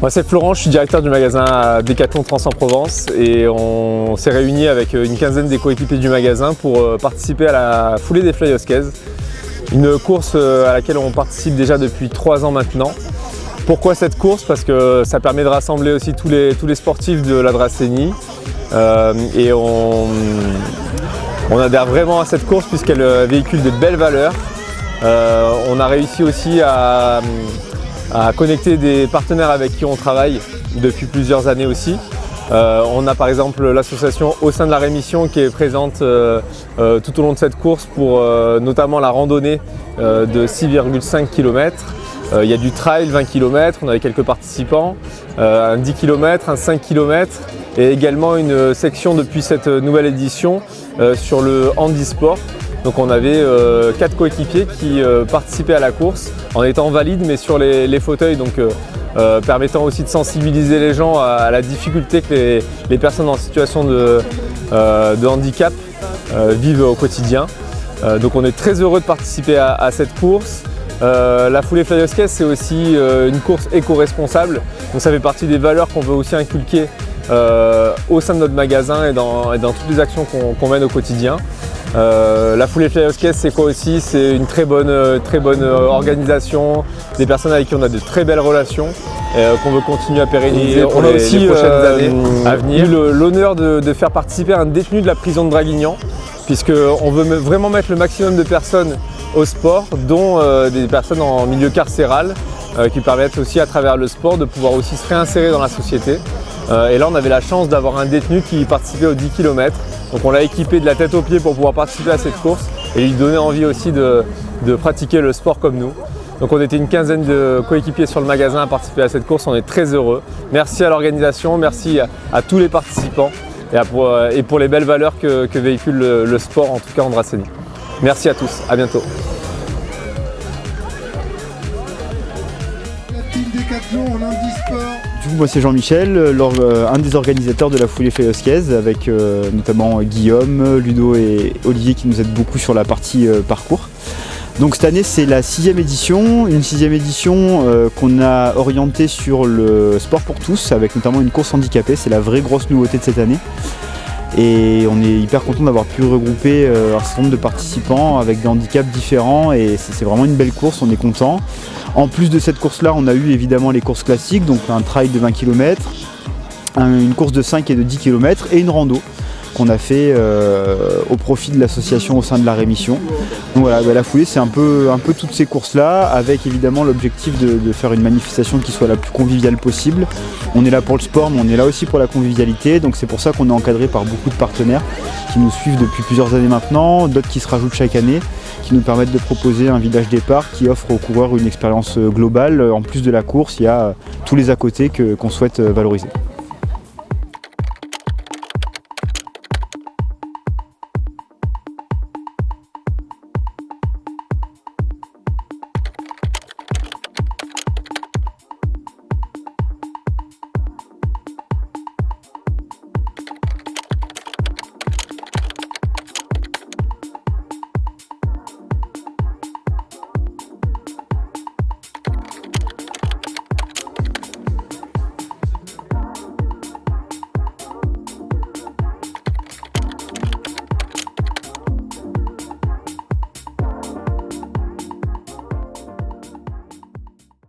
Moi c'est Florent, je suis directeur du magasin à Decathlon Trans-en-Provence et on s'est réunis avec une quinzaine des coéquipiers du magasin pour participer à la foulée des Fly Huskies. Une course à laquelle on participe déjà depuis 3 ans maintenant. Pourquoi cette course? Parce que ça permet de rassembler aussi tous les sportifs de la Dracénie et on adhère vraiment à cette course puisqu'elle véhicule de belles valeurs. On a réussi aussi à connecter des partenaires avec qui on travaille depuis plusieurs années aussi. On a par exemple l'association Au sein de la Rémission qui est présente tout au long de cette course pour notamment la randonnée de 6,5 km. Il y a du trail 20 km, on avait quelques participants, un 10 km, un 5 km et également une section depuis cette nouvelle édition sur le handisport. Donc on avait 4 coéquipiers qui participaient à la course en étant valides mais sur les fauteuils, donc permettant aussi de sensibiliser les gens à la difficulté que les personnes en situation de handicap vivent au quotidien. Donc on est très heureux de participer à cette course. La foulée Fly Huskies, c'est aussi une course éco-responsable, donc ça fait partie des valeurs qu'on veut aussi inculquer au sein de notre magasin et dans toutes les actions qu'on mène au quotidien. La foulée Fly Huskies, c'est quoi aussi? C'est une très bonne organisation, des personnes avec qui on a de très belles relations qu'on veut continuer à pérenniser pour les prochaines années à venir. J'ai eu l'honneur de faire participer un détenu de la prison de Draguignan, puisqu'on veut vraiment mettre le maximum de personnes au sport, dont des personnes en milieu carcéral, qui permettent aussi à travers le sport de pouvoir aussi se réinsérer dans la société. Et là on avait la chance d'avoir un détenu qui participait aux 10 km, donc on l'a équipé de la tête aux pieds pour pouvoir participer à cette course et lui donner envie aussi de pratiquer le sport comme nous. Donc on était une quinzaine de coéquipiers sur le magasin à participer à cette course, on est très heureux. Merci à l'organisation, merci à tous les participants et pour les belles valeurs que véhicule le sport, en tout cas en Dracénie. Merci à tous, à bientôt. La team Decathlon en handisport. Du coup, moi c'est Jean-Michel, un des organisateurs de la foulée Fly Huskies, avec notamment Guillaume, Ludo et Olivier qui nous aident beaucoup sur la partie parcours. Donc cette année c'est la 6e édition, une 6e édition qu'on a orientée sur le sport pour tous, avec notamment une course handicapée, c'est la vraie grosse nouveauté de cette année. Et on est hyper content d'avoir pu regrouper un certain nombre de participants avec des handicaps différents et c'est vraiment une belle course, on est content. En plus de cette course-là, on a eu évidemment les courses classiques, donc un trail de 20 km, une course de 5 et de 10 km et une rando qu'on a fait au profit de l'association Au sein de la Rémission. Donc voilà, la foulée c'est un peu toutes ces courses-là, avec évidemment l'objectif de faire une manifestation qui soit la plus conviviale possible. On est là pour le sport, mais on est là aussi pour la convivialité, donc c'est pour ça qu'on est encadré par beaucoup de partenaires qui nous suivent depuis plusieurs années maintenant, d'autres qui se rajoutent chaque année, qui nous permettent de proposer un village départ qui offre aux coureurs une expérience globale. En plus de la course, il y a tous les à côté qu'on souhaite valoriser.